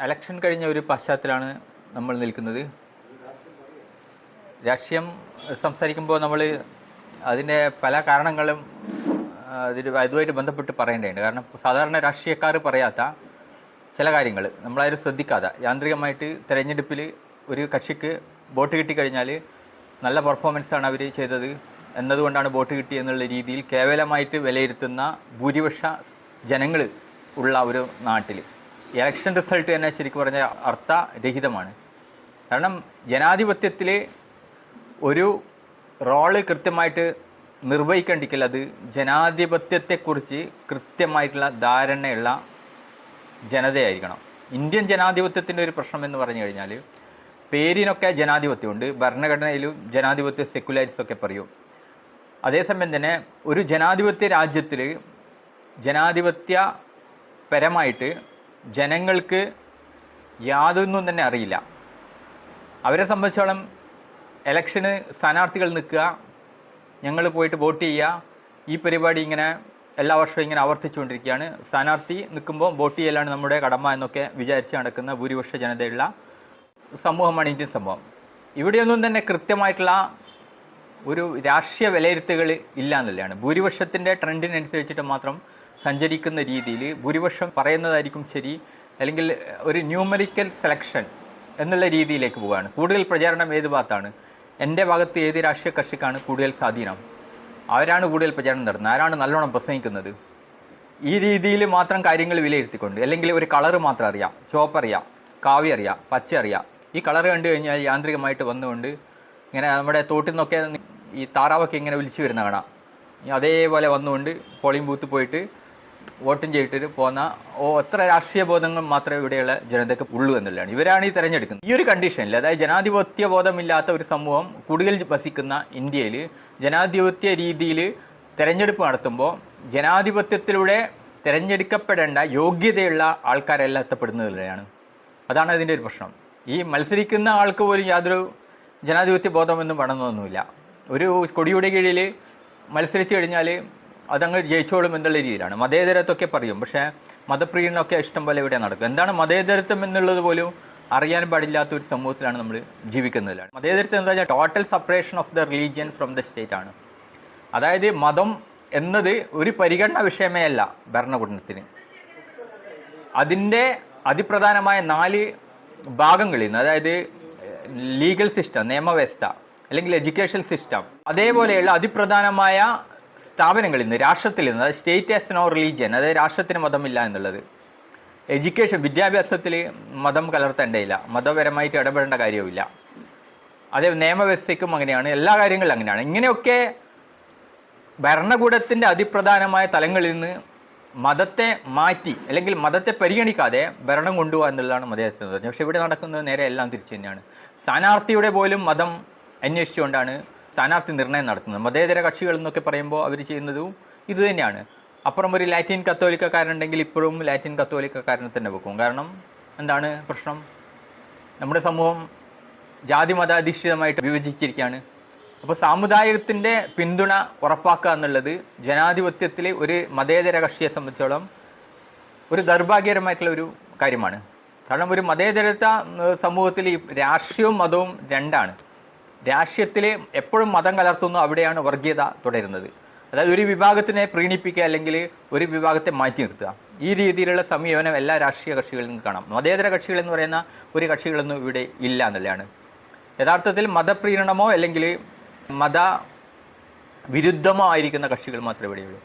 Election കഴിഞ്ഞ ഒരു പശ്ചാത്തലമാണ് നമ്മൾ നിൽക്കുന്നത്. രാഷ്ട്രീയം സംസാരിക്കുമ്പോൾ നമ്മൾ അതിൻ്റെ പല കാരണങ്ങളും അതുമായിട്ട് ബന്ധപ്പെട്ട് പറയേണ്ടതുണ്ട്. കാരണം സാധാരണ രാഷ്ട്രീയക്കാർ പറയാത്ത ചില കാര്യങ്ങൾ നമ്മളാരും ശ്രദ്ധിക്കാതെ യാന്ത്രികമായിട്ട് തിരഞ്ഞെടുപ്പിൽ ഒരു കക്ഷിക്ക് വോട്ട് കിട്ടിക്കഴിഞ്ഞാൽ നല്ല പെർഫോമൻസാണ് അവർ ചെയ്തത് എന്നതുകൊണ്ടാണ് വോട്ട് കിട്ടിയെന്നുള്ള രീതിയിൽ കേവലമായിട്ട് വിലയിരുത്തുന്ന ഭൂരിപക്ഷ ജനങ്ങൾ ഉള്ള ഒരു നാട്ടിൽ ഇലക്ഷൻ റിസൾട്ട് തന്നെ ശരിക്കും പറഞ്ഞാൽ അർത്ഥരഹിതമാണ്. കാരണം ജനാധിപത്യത്തിൽ ഒരു റോള് കൃത്യമായിട്ട് നിർവഹിക്കേണ്ടിക്കൽ അത് ജനാധിപത്യത്തെക്കുറിച്ച് കൃത്യമായിട്ടുള്ള ധാരണയുള്ള ജനതയായിരിക്കണം. ഇന്ത്യൻ ജനാധിപത്യത്തിൻ്റെ ഒരു പ്രശ്നം എന്ന് പറഞ്ഞു കഴിഞ്ഞാൽ പേരിനൊക്കെ ജനാധിപത്യമുണ്ട്, ഭരണഘടനയിലും ജനാധിപത്യ സെക്യുലാരിസം ഒക്കെ പറയും. അതേസമയം തന്നെ ഒരു ജനാധിപത്യ രാജ്യത്തിൽ ജനാധിപത്യപരമായിട്ട് ജനങ്ങൾക്ക് യാതൊന്നും തന്നെ അറിയില്ല. അവരെ സംബന്ധിച്ചോളം ഇലക്ഷന് സ്ഥാനാർത്ഥികൾ നിൽക്കുക, ഞങ്ങൾ പോയിട്ട് വോട്ട് ചെയ്യുക, ഈ പരിപാടി ഇങ്ങനെ എല്ലാ വർഷവും ഇങ്ങനെ ആവർത്തിച്ചുകൊണ്ടിരിക്കുകയാണ്. സ്ഥാനാർത്ഥി നിൽക്കുമ്പോൾ വോട്ട് ചെയ്യലാണ് നമ്മുടെ കടമ എന്നൊക്കെ വിചാരിച്ച് നടക്കുന്ന ഭൂരിപക്ഷ ജനതയുള്ള സമൂഹമാണ് ഇന്ത്യൻ സമൂഹം. ഇവിടെയൊന്നും തന്നെ കൃത്യമായിട്ടുള്ള ഒരു രാഷ്ട്രീയ വിലയിരുത്തുകൾ ഇല്ല എന്നുള്ളതാണ്. ഭൂരിപക്ഷത്തിൻ്റെ ട്രെൻഡിനനുസരിച്ചിട്ട് മാത്രം സഞ്ചരിക്കുന്ന രീതിയിൽ ഭൂരിപക്ഷം പറയുന്നതായിരിക്കും ശരി, അല്ലെങ്കിൽ ഒരു ന്യൂമറിക്കൽ സെലക്ഷൻ എന്നുള്ള രീതിയിലേക്ക് പോവുകയാണ്. കൂടുതൽ പ്രചാരണം ഏത് ഭാഗത്താണ്, എൻ്റെ ഭാഗത്ത് ഏത് രാഷ്ട്രീയ കക്ഷിക്കാണ് കൂടുതൽ സ്വാധീനം, അവരാണ് കൂടുതൽ പ്രചാരണം നടത്തുന്നത്, ആരാണ് നല്ലോണം പ്രസംഗിക്കുന്നത്, ഈ രീതിയിൽ മാത്രം കാര്യങ്ങൾ വിലയിരുത്തിക്കൊണ്ട്, അല്ലെങ്കിൽ ഒരു കളറ് മാത്രം അറിയാം, ചുവപ്പ് അറിയാം, കാവ്യ അറിയാം, പച്ച അറിയാം, ഈ കളർ കണ്ടു കഴിഞ്ഞാൽ യാന്ത്രികമായിട്ട് വന്നുകൊണ്ട് ഇങ്ങനെ നമ്മുടെ തോട്ടിൽ നിന്നൊക്കെ ഈ താറാവൊക്കെ ഇങ്ങനെ വിളിച്ചു വരുന്ന കാണാം. അതേപോലെ വന്നുകൊണ്ട് പോളിംഗ് ബൂത്ത് പോയിട്ട് വോട്ടും ചെയ്തിട്ട് പോകുന്ന എത്ര രാഷ്ട്രീയ ബോധങ്ങൾ മാത്രമേ ഇവിടെയുള്ള ജനതയ്ക്ക് ഉള്ളൂ എന്നുള്ളതാണ്. ഇവരാണ് ഈ തിരഞ്ഞെടുക്കുന്നത്. ഈ ഒരു കണ്ടീഷനിൽ, അതായത് ജനാധിപത്യ ബോധമില്ലാത്ത ഒരു സമൂഹം കൂടുതൽ വസിക്കുന്ന ഇന്ത്യയിൽ ജനാധിപത്യ രീതിയിൽ തിരഞ്ഞെടുപ്പ് നടത്തുമ്പോൾ ജനാധിപത്യത്തിലൂടെ തിരഞ്ഞെടുക്കപ്പെടേണ്ട യോഗ്യതയുള്ള ആൾക്കാരെല്ലാം എത്തപ്പെടുന്നതിലാണ്. അതാണ് അതിൻ്റെ ഒരു പ്രശ്നം. ഈ മത്സരിക്കുന്ന ആൾക്ക് പോലും യാതൊരു ജനാധിപത്യ ബോധമൊന്നും വേണമെന്നൊന്നുമില്ല. ഒരു കൊടിയുടെ കീഴിൽ മത്സരിച്ച് കഴിഞ്ഞാൽ അതങ്ങ് ജയിച്ചോളും എന്നുള്ള രീതിയിലാണ്. മതേതരത്വമൊക്കെ പറയും, പക്ഷേ മതപ്രീണനൊക്കെ ഇഷ്ടം പോലെ ഇവിടെ നടക്കും. എന്താണ് മതേതരത്വം എന്നുള്ളത് പോലും അറിയാൻ പാടില്ലാത്ത ഒരു സമൂഹത്തിലാണ് നമ്മൾ ജീവിക്കുന്നതിലാണ്. മതേതരത്വം എന്താ വെച്ചാൽ total separation of the religion from the state ആണ്. അതായത് മതം എന്നത് ഒരു പരിഗണന വിഷയമേ അല്ല ഭരണകൂടത്തിന്. അതിൻ്റെ അതിപ്രധാനമായ 4 ഭാഗങ്ങളിൽ നിന്ന്, അതായത് ലീഗൽ സിസ്റ്റം, നിയമവ്യവസ്ഥ, അല്ലെങ്കിൽ എഡ്യൂക്കേഷൻ സിസ്റ്റം, അതേപോലെയുള്ള അതിപ്രധാനമായ സ്ഥാപനങ്ങളിൽ നിന്ന്, രാഷ്ട്രത്തിൽ നിന്ന്, അതായത് സ്റ്റേറ്റ് ആസ് നോ റിലീജിയൻ, അതായത് രാഷ്ട്രത്തിന് മതമില്ല എന്നുള്ളത്. എഡ്യൂക്കേഷൻ, വിദ്യാഭ്യാസത്തിൽ മതം കലർത്തേണ്ടയില്ല, മതപരമായിട്ട് ഇടപെടേണ്ട കാര്യവുമില്ല. അതേ നിയമവ്യവസ്ഥയ്ക്കും അങ്ങനെയാണ്, എല്ലാ കാര്യങ്ങളിലും അങ്ങനെയാണ്. ഇങ്ങനെയൊക്കെ ഭരണകൂടത്തിൻ്റെ അതിപ്രധാനമായ തലങ്ങളിൽ നിന്ന് മതത്തെ മാറ്റി, അല്ലെങ്കിൽ മതത്തെ പരിഗണിക്കാതെ ഭരണം കൊണ്ടുപോകുക എന്നുള്ളതാണ് മതേതരത്വം. പക്ഷേ ഇവിടെ നടക്കുന്നത് നേരെ എല്ലാം തിരിച്ചു തന്നെയാണ്. സ്ഥാനാർത്ഥിയുടെ പോലും മതം അന്വേഷിച്ചുകൊണ്ടാണ് സ്ഥാനാർത്ഥി നിർണ്ണയം നടത്തുന്നത്. മതേതര കക്ഷികൾ എന്നൊക്കെ പറയുമ്പോൾ അവർ ചെയ്യുന്നതും ഇത് തന്നെയാണ്. അപ്പുറം ഒരു ലാറ്റിൻ കത്തോലിക്കക്കാരുണ്ടെങ്കിൽ ഇപ്പോഴും ലാറ്റിൻ കത്തോലിക്കക്കാരനെ തന്നെ വെക്കും. കാരണം എന്താണ് പ്രശ്നം? നമ്മുടെ സമൂഹം ജാതി മതാധിഷ്ഠിതമായിട്ട് വിഭജിച്ചിരിക്കുകയാണ്. അപ്പോൾ സാമുദായികത്തിൻ്റെ പിന്തുണ ഉറപ്പാക്കുക എന്നുള്ളത് ജനാധിപത്യത്തിൽ ഒരു മതേതര കക്ഷിയെ സംബന്ധിച്ചോളം ഒരു ദൗർഭാഗ്യകരമായിട്ടുള്ള ഒരു കാര്യമാണ്. കാരണം ഒരു മതേതരത്വ സമൂഹത്തിൽ ഈ രാഷ്ട്രീയവും മതവും രണ്ടാണ്. രാഷ്ട്രീയത്തിൽ എപ്പോഴും മതം കലർത്തുന്നു, അവിടെയാണ് വർഗീയത തുടരുന്നത്. അതായത് ഒരു വിഭാഗത്തിനെ പ്രീണിപ്പിക്കുക, അല്ലെങ്കിൽ ഒരു വിഭാഗത്തെ മാറ്റി നിർത്തുക. ഈ രീതിയിലുള്ള സമീപനം എല്ലാ രാഷ്ട്രീയ കക്ഷികളിൽ നിന്ന് കാണാം. മതേതര കക്ഷികൾ എന്ന് പറയുന്ന ഒരു കക്ഷികളൊന്നും ഇവിടെ ഇല്ല എന്നുള്ളതാണ്. യഥാർത്ഥത്തിൽ മതപ്രീണനമോ അല്ലെങ്കിൽ മത വിരുദ്ധമോ ആയിരിക്കുന്ന കക്ഷികൾ മാത്രമേ ഇവിടെയുള്ളൂ.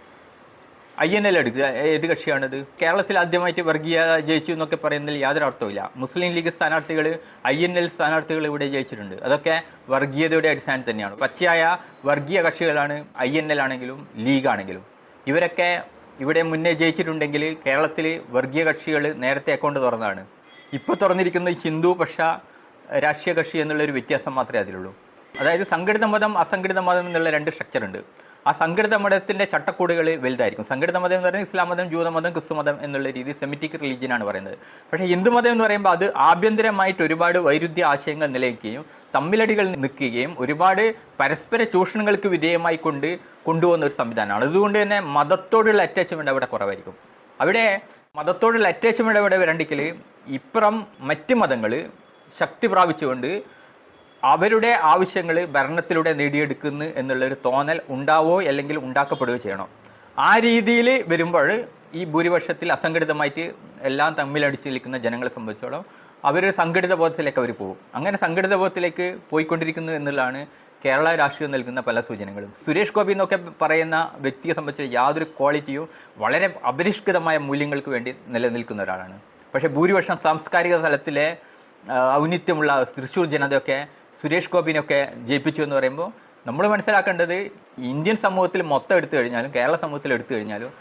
INL എടുക്കുക, ഏത് കക്ഷിയാണിത്? കേരളത്തിൽ ആദ്യമായിട്ട് വർഗീയ ജയിച്ചു എന്നൊക്കെ പറയുന്നതിൽ യാതൊരു അർത്ഥമില്ല. മുസ്ലിം ലീഗ് സ്ഥാനാർത്ഥികൾ, INL സ്ഥാനാർത്ഥികൾ ഇവിടെ ജയിച്ചിട്ടുണ്ട്. അതൊക്കെ വർഗീയതയുടെ അടിസ്ഥാനത്തിൽ തന്നെയാണ്. പച്ചയായ വർഗീയ കക്ഷികളാണ് INL ആണെങ്കിലും ലീഗാണെങ്കിലും. ഇവരൊക്കെ ഇവിടെ മുന്നേ ജയിച്ചിട്ടുണ്ടെങ്കിൽ കേരളത്തിൽ വർഗീയ കക്ഷികൾ നേരത്തെ അക്കൗണ്ട് തുറന്നതാണ്. ഇപ്പോൾ തുറന്നിരിക്കുന്നത് ഹിന്ദു പക്ഷ രാഷ്ട്രീയ കക്ഷി എന്നുള്ളൊരു വ്യത്യാസം മാത്രമേ അതിലുള്ളൂ. അതായത് സംഘടിത മതം, അസംഘടിത മതം എന്നുള്ള 2 സ്ട്രക്ചറുണ്ട്. ആ സംഘടിത മതത്തിൻ്റെ ചട്ടക്കൂടുകൾ വലുതായിരിക്കും. സംഘടിത മതം എന്ന് പറയുന്നത് ഇസ്ലാം മതം, ജൂതമതം, ക്രിസ്തു മതം എന്നുള്ള രീതി സെമിറ്റിക് റിലീജിയനാണ് പറയുന്നത്. പക്ഷേ ഹിന്ദുമതം എന്ന് പറയുമ്പോൾ അത് ആഭ്യന്തരമായിട്ട് ഒരുപാട് വൈരുദ്ധ്യ ആശയങ്ങൾ നിലനിൽക്കുകയും തമ്മിലടികൾ നിൽക്കുകയും ഒരുപാട് പരസ്പര ചൂഷണങ്ങൾക്ക് വിധേയമായി കൊണ്ടുപോകുന്ന ഒരു സംവിധാനമാണ്. അതുകൊണ്ട് തന്നെ മതത്തോടുള്ള അറ്റാച്ച്മെൻറ്റ് അവിടെ കുറവായിരിക്കും. അവിടെ മതത്തോടുള്ള അറ്റാച്ച്മെൻ്റ് ഇവിടെ വരണ്ടെങ്കിൽ ഇപ്പുറം മറ്റ് മതങ്ങൾ ശക്തി പ്രാപിച്ചുകൊണ്ട് അവരുടെ ആവശ്യങ്ങൾ ഭരണത്തിലൂടെ നേടിയെടുക്കുന്നു എന്നുള്ളൊരു തോന്നൽ ഉണ്ടാവോ അല്ലെങ്കിൽ ഉണ്ടാക്കപ്പെടുകയോ ചെയ്യണം. ആ രീതിയിൽ വരുമ്പോൾ ഈ ഭൂരിപക്ഷത്തിൽ അസംഘടിതമായിട്ട് എല്ലാം തമ്മിലടിച്ച് നിൽക്കുന്ന ജനങ്ങളെ സംബന്ധിച്ചോളം അവർ സംഘടിത ബോധത്തിലേക്ക് അവർ പോകും. അങ്ങനെ സംഘടിത ബോധത്തിലേക്ക് പോയിക്കൊണ്ടിരിക്കുന്നു എന്നുള്ളതാണ് കേരള രാഷ്ട്രീയം നൽകുന്ന പല സൂചനകളും. സുരേഷ് ഗോപി എന്നൊക്കെ പറയുന്ന വ്യക്തിയെ സംബന്ധിച്ച് യാതൊരു ക്വാളിറ്റിയും വളരെ അപരിഷ്കൃതമായ മൂല്യങ്ങൾക്ക് വേണ്ടി നിലനിൽക്കുന്ന ഒരാളാണ്. പക്ഷേ ഭൂരിപക്ഷം സാംസ്കാരിക തലത്തിലെ ഔന്നിത്യമുള്ള തൃശ്ശൂർ ജനതയൊക്കെ സുരേഷ് ഗോപിനെയൊക്കെ ജയിപ്പിച്ചു എന്ന് പറയുമ്പോൾ നമ്മൾ മനസ്സിലാക്കേണ്ടത് ഇന്ത്യൻ സമൂഹത്തിൽ മൊത്തം എടുത്തു കഴിഞ്ഞാലും കേരള സമൂഹത്തിൽ എടുത്തു കഴിഞ്ഞാലും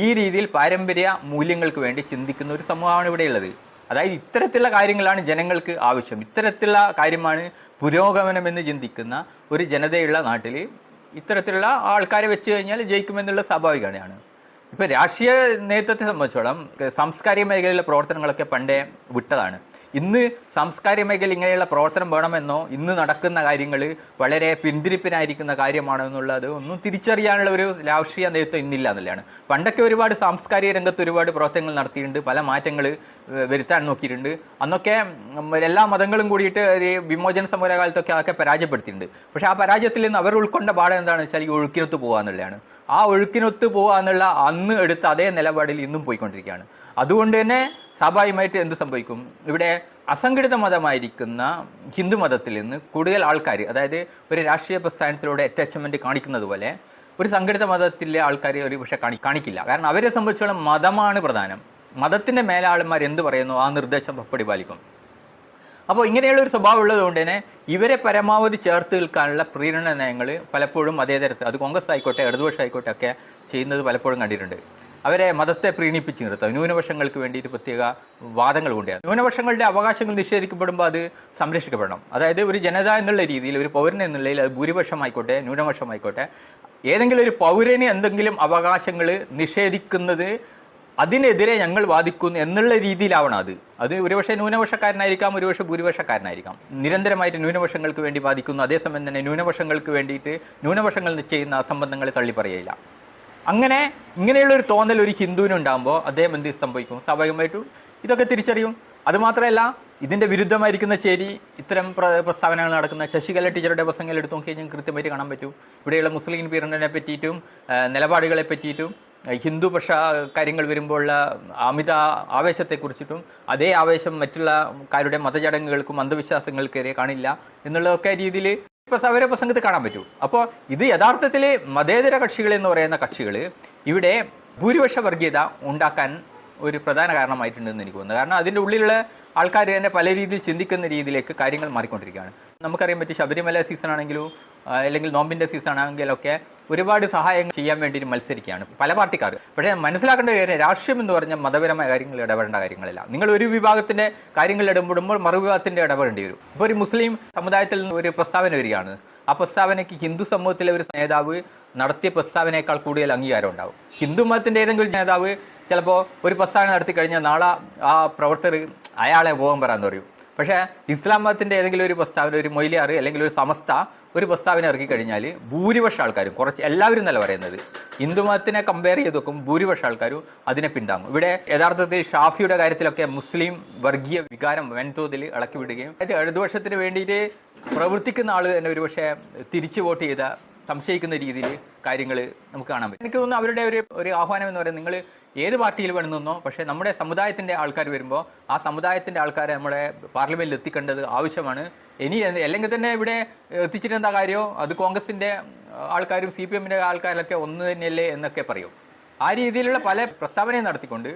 ഈ രീതിയിൽ പാരമ്പര്യ മൂല്യങ്ങൾക്ക് വേണ്ടി ചിന്തിക്കുന്ന ഒരു സമൂഹമാണ് ഇവിടെയുള്ളത്. അതായത് ഇത്തരത്തിലുള്ള കാര്യങ്ങളാണ് ജനങ്ങൾക്ക് ആവശ്യം, ഇത്തരത്തിലുള്ള കാര്യമാണ് പുരോഗമനമെന്ന് ചിന്തിക്കുന്ന ഒരു ജനതയുള്ള നാട്ടിൽ ഇത്തരത്തിലുള്ള ആൾക്കാരെ വെച്ച് കഴിഞ്ഞാൽ ജയിക്കുമെന്നുള്ളത് സ്വാഭാവികമാണ്. ഇപ്പോൾ രാഷ്ട്രീയ നേതൃത്വത്തെ സംബന്ധിച്ചോളം സാംസ്കാരിക മേഖലയിലെ പ്രവർത്തനങ്ങളൊക്കെ പണ്ടേ വിട്ടതാണ്. ഇന്ന് സാംസ്കാരിക മേഖല ഇങ്ങനെയുള്ള പ്രവർത്തനം വേണമെന്നോ ഇന്ന് നടക്കുന്ന കാര്യങ്ങൾ വളരെ പിന്തിരിപ്പിനായിരിക്കുന്ന കാര്യമാണോ എന്നുള്ളത് ഒന്നും തിരിച്ചറിയാനുള്ള ഒരു രാഷ്ട്രീയ നേതൃത്വം ഇന്നില്ല എന്നുള്ളതാണ്. പണ്ടൊക്കെ ഒരുപാട് സാംസ്കാരിക രംഗത്ത് ഒരുപാട് പ്രവർത്തനങ്ങൾ നടത്തിയിട്ടുണ്ട്, പല മാറ്റങ്ങൾ വരുത്താൻ നോക്കിയിട്ടുണ്ട്. അന്നൊക്കെ എല്ലാ മതങ്ങളും കൂടിയിട്ട് വിമോചന സമരകാലത്തൊക്കെ അതൊക്കെ പരാജയപ്പെടുത്തിയിട്ടുണ്ട്. പക്ഷേ ആ പരാജയത്തിൽ നിന്ന് അവർ ഉൾക്കൊണ്ട പാഠം എന്താണെന്ന് വെച്ചാൽ ഈ ഒഴുക്കിനൊത്ത് പോകുക എന്നുള്ളതാണ്. ആ ഒഴുക്കിനൊത്ത് പോകുക എന്നുള്ള അന്ന് എടുത്ത അതേ നിലപാടിൽ ഇന്നും പോയിക്കൊണ്ടിരിക്കുകയാണ്. അതുകൊണ്ട് തന്നെ സ്വാഭാവികമായിട്ട് എന്ത് സംഭവിക്കും, ഇവിടെ അസംഘടിത മതമായിരിക്കുന്ന ഹിന്ദു മതത്തിൽ നിന്ന് കൂടുതൽ ആൾക്കാർ, അതായത് ഒരു രാഷ്ട്രീയ പ്രസ്ഥാനത്തിലൂടെ അറ്റാച്ച്മെൻറ്റ് കാണിക്കുന്നത് പോലെ ഒരു സംഘടിത മതത്തിലെ ആൾക്കാർ ഒരു പക്ഷേ കാണിക്കില്ല. കാരണം അവരെ സംബന്ധിച്ചോളം മതമാണ് പ്രധാനം. മതത്തിൻ്റെ മേലാളന്മാർ എന്ത് പറയുന്നു ആ നിർദ്ദേശം പരിപാലിക്കും. അപ്പോൾ ഇങ്ങനെയുള്ള ഒരു സ്വഭാവം ഉള്ളതുകൊണ്ട് തന്നെ ഇവരെ പരമാവധി ചേർത്ത് നിൽക്കാനുള്ള പ്രീണന നയങ്ങൾ പലപ്പോഴും അതേതരത്തിൽ, അത് കോൺഗ്രസ് ആയിക്കോട്ടെ ഇടതുപക്ഷം ആയിക്കോട്ടെ ഒക്കെ ചെയ്യുന്നത് പലപ്പോഴും കണ്ടിട്ടുണ്ട്. അവരെ മതത്തെ പ്രീണിപ്പിച്ച് നിർത്തുക, ന്യൂനപക്ഷങ്ങൾക്ക് വേണ്ടിയിട്ട് പ്രത്യേക വാദങ്ങൾ കൊണ്ടുവരാം. ന്യൂനപക്ഷങ്ങളുടെ അവകാശങ്ങൾ നിഷേധിക്കപ്പെടുമ്പോൾ അത് സംരക്ഷിക്കപ്പെടണം. അതായത് ഒരു ജനത എന്നുള്ള രീതിയിൽ, ഒരു പൗരൻ എന്നുള്ളതിൽ അത് ഭൂരിപക്ഷമായിക്കോട്ടെ ന്യൂനപക്ഷമായിക്കോട്ടെ, ഏതെങ്കിലും ഒരു പൗരന് എന്തെങ്കിലും അവകാശങ്ങൾ നിഷേധിക്കുന്നത് അതിനെതിരെ ഞങ്ങൾ വാദിക്കുന്നു എന്നുള്ള രീതിയിലാവണം. അത് ഒരുപക്ഷെ ന്യൂനപക്ഷക്കാരനായിരിക്കാം, ഒരുപക്ഷെ ഭൂരിപക്ഷക്കാരനായിരിക്കാം. നിരന്തരമായിട്ട് ന്യൂനപക്ഷങ്ങൾക്ക് വേണ്ടി വാദിക്കുന്നു, അതേസമയം തന്നെ ന്യൂനപക്ഷങ്ങൾക്ക് വേണ്ടിയിട്ട് ന്യൂനപക്ഷങ്ങൾ ചെയ്യുന്ന അസംബന്ധങ്ങളെ തള്ളിപ്പറയില്ല. ഇങ്ങനെയുള്ളൊരു തോന്നൽ ഒരു ഹിന്ദുവിനുണ്ടാകുമ്പോൾ അദ്ദേഹം എന്ത് സംഭവിക്കും, സ്വാഭാവികമായിട്ടും ഇതൊക്കെ തിരിച്ചറിയും. അതുമാത്രമല്ല, ഇതിൻ്റെ വിരുദ്ധമായിരിക്കുന്ന ചേരി ഇത്തരം പ്രസ്താവനകൾ നടക്കുന്ന ശശികല ടീച്ചറുടെ പ്രസംഗങ്ങൾ എടുത്തു നോക്കി കഴിഞ്ഞാൽ കൃത്യമായിട്ട് കാണാൻ പറ്റും. ഇവിടെയുള്ള മുസ്ലിം പീഡനത്തിനെ പറ്റിയിട്ടും നിലപാടുകളെ പറ്റിയിട്ടും ഹിന്ദുപക്ഷ കാര്യങ്ങൾ വരുമ്പോഴുള്ള അമിത ആവേശത്തെക്കുറിച്ചിട്ടും അതേ ആവേശം മറ്റുള്ള കാരുടെ മതചടങ്ങുകൾക്കും അന്ധവിശ്വാസങ്ങൾക്കെതിരെ കാണില്ല എന്നുള്ളതൊക്കെ രീതിയിൽ അവരെ പ്രസംഗത്തിൽ കാണാൻ പറ്റും. അപ്പോൾ ഇത് യഥാർത്ഥത്തിൽ മതേതര കക്ഷികൾ എന്ന് പറയുന്ന കക്ഷികൾ ഇവിടെ ഭൂരിപക്ഷ വർഗീയത ഉണ്ടാക്കാൻ ഒരു പ്രധാന കാരണമായിട്ടുണ്ടെന്ന് എനിക്ക് തോന്നുന്നു. കാരണം അതിൻ്റെ ഉള്ളിലുള്ള ആൾക്കാർ തന്നെ പല രീതിയിൽ ചിന്തിക്കുന്ന രീതിയിലേക്ക് കാര്യങ്ങൾ മാറിക്കൊണ്ടിരിക്കുകയാണ്. നമുക്കറിയാൻ പറ്റും, ശബരിമല സീസൺ ആണെങ്കിലും അല്ലെങ്കിൽ നോമ്പിൻ്റെ സീസൺ ആണെങ്കിലൊക്കെ ഒരുപാട് സഹായങ്ങൾ ചെയ്യാൻ വേണ്ടി മത്സരിക്കുകയാണ് പല പാർട്ടിക്കാർ. പക്ഷേ മനസ്സിലാക്കേണ്ട കാര്യം, രാഷ്ട്രീയം എന്ന് പറഞ്ഞാൽ മതപരമായ കാര്യങ്ങൾ ഇടപെടേണ്ട കാര്യങ്ങളല്ല. നിങ്ങൾ ഒരു വിഭാഗത്തിൻ്റെ കാര്യങ്ങൾ ഇടപെടുമ്പോൾ മറുവിഭാഗത്തിൻ്റെ ഇടപെടേണ്ടി വരും. ഇപ്പോൾ ഒരു മുസ്ലിം സമുദായത്തിൽ നിന്ന് ഒരു പ്രസ്താവന വരികയാണ്, ആ പ്രസ്താവനയ്ക്ക് ഹിന്ദു സമൂഹത്തിലെ ഒരു നേതാവ് നടത്തിയ പ്രസ്താവനയേക്കാൾ കൂടുതൽ അംഗീകാരം ഉണ്ടാവും. ഹിന്ദു മതത്തിൻ്റെ ഏതെങ്കിലും നേതാവ് ചിലപ്പോൾ ഒരു പ്രസ്താവന നടത്തി കഴിഞ്ഞാൽ നാളെ ആ പ്രവർത്തകർ അയാളെ പോകാൻ പറയാമെന്ന് പറയും. പക്ഷേ ഇസ്ലാം മതത്തിൻ്റെ ഏതെങ്കിലും ഒരു പ്രസ്താവന, ഒരു മൊയ്ലിയാർ അല്ലെങ്കിൽ ഒരു സമസ്ത ഒരു പ്രസ്താവന ഇറക്കി കഴിഞ്ഞാൽ ഭൂരിപക്ഷ ആൾക്കാരും, കുറച്ച് എല്ലാവരും എന്നല്ല പറയുന്നത്, ഹിന്ദു മതത്തിനെ കമ്പയർ ചെയ്ത് നോക്കും ഭൂരിപക്ഷ ആൾക്കാരും അതിനെ പിന്താങ്ങും. ഇവിടെ യഥാർത്ഥത്തിൽ ഷാഫിയുടെ കാര്യത്തിലൊക്കെ മുസ്ലിം വർഗീയ വികാരം വൻതോതിൽ ഇളക്കി വിടുകയും ഇടതുപക്ഷത്തിന് വേണ്ടിയിട്ട് പ്രവർത്തിക്കുന്ന ആൾ തന്നെ ഒരുപക്ഷെ തിരിച്ചു വോട്ട് ചെയ്ത സംശയിക്കുന്ന രീതിയിൽ കാര്യങ്ങൾ നമുക്ക് കാണാൻ പറ്റും. എനിക്ക് തോന്നുന്നു അവരുടെ ഒരു ആഹ്വാനം എന്ന് പറയുന്നത്, നിങ്ങൾ ഏത് പാർട്ടിയിൽ വേണമെന്നോ, പക്ഷേ നമ്മുടെ സമുദായത്തിൻ്റെ ആൾക്കാർ വരുമ്പോൾ ആ സമുദായത്തിൻ്റെ ആൾക്കാരെ നമ്മുടെ പാർലമെൻറ്റിൽ എത്തിക്കേണ്ടത് ആവശ്യമാണ്. ഇനി അല്ലെങ്കിൽ തന്നെ ഇവിടെ എത്തിച്ചിട്ടെന്താ കാര്യമോ, അത് കോൺഗ്രസിൻ്റെ ആൾക്കാരും CPM ആൾക്കാരൊക്കെ ഒന്ന് തന്നെയല്ലേ എന്നൊക്കെ പറയും. ആ രീതിയിലുള്ള പല പ്രസ്താവനയും നടത്തിക്കൊണ്ട്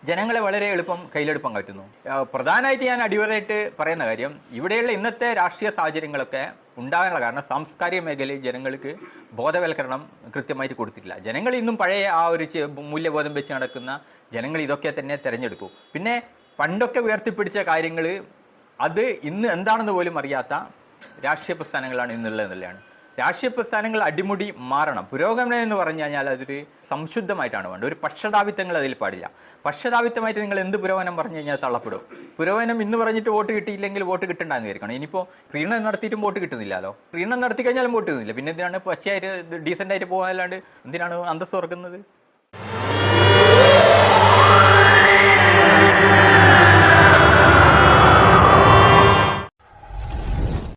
ജനങ്ങളെ വളരെ എളുപ്പം കയ്യിലെടുക്കാൻ പറ്റുന്നു. പ്രധാനമായിട്ട് ഞാൻ അടിവരായിട്ട് പറയുന്ന കാര്യം, ഇവിടെയുള്ള ഇന്നത്തെ രാഷ്ട്രീയ സാഹചര്യങ്ങളൊക്കെ ഉണ്ടാകാനുള്ള കാരണം സാംസ്കാരിക മേഖലയിൽ ജനങ്ങൾക്ക് ബോധവൽക്കരണം കൃത്യമായിട്ട് കൊടുത്തിട്ടില്ല. ജനങ്ങൾ ഇന്നും പഴയ ആ ഒരു മൂല്യബോധം വെച്ച് നടക്കുന്ന ജനങ്ങൾ ഇതൊക്കെ തന്നെ തിരഞ്ഞെടുക്കൂ. പിന്നെ പണ്ടൊക്കെ ഉയർത്തിപ്പിടിച്ച കാര്യങ്ങൾ അത് ഇന്ന് എന്താണെന്ന് പോലും അറിയാത്ത രാഷ്ട്രീയ പ്രസ്ഥാനങ്ങളാണ് എന്നുള്ളതാണ്. രാഷ്ട്രീയ പ്രസ്ഥാനങ്ങൾ അടിമുടി മാറണം. പുരോഗമനം എന്ന് പറഞ്ഞു കഴിഞ്ഞാൽ അതൊരു സംശുദ്ധമായിട്ടാണ് വേണ്ടത്. ഒരു പക്ഷതാവിത്വങ്ങൾ അതിൽ പാടില്ല. പക്ഷതാവിത്വമായിട്ട് നിങ്ങൾ എന്ത് പുരോഗമനം പറഞ്ഞു കഴിഞ്ഞാൽ തള്ളപ്പെടും. പുരോഗമനം ഇന്ന് പറഞ്ഞിട്ട് വോട്ട് കിട്ടിയില്ലെങ്കിൽ വോട്ട് കിട്ടണ്ടെന്ന് വിചാരിക്കണം. ഇനിയിപ്പോൾ പ്രീണനം നടത്തിയിട്ടും വോട്ട് കിട്ടുന്നില്ലല്ലോ. പ്രീണനം നടത്തി കഴിഞ്ഞാലും വോട്ട് കിട്ടുന്നില്ല. പിന്നെ എന്തിനാണ് പച്ചയായിട്ട് ഡീസൻ്റായിട്ട് പോകാനല്ലാണ്ട് എന്തിനാണ് അന്തസ്സ് തുറക്കുന്നത്?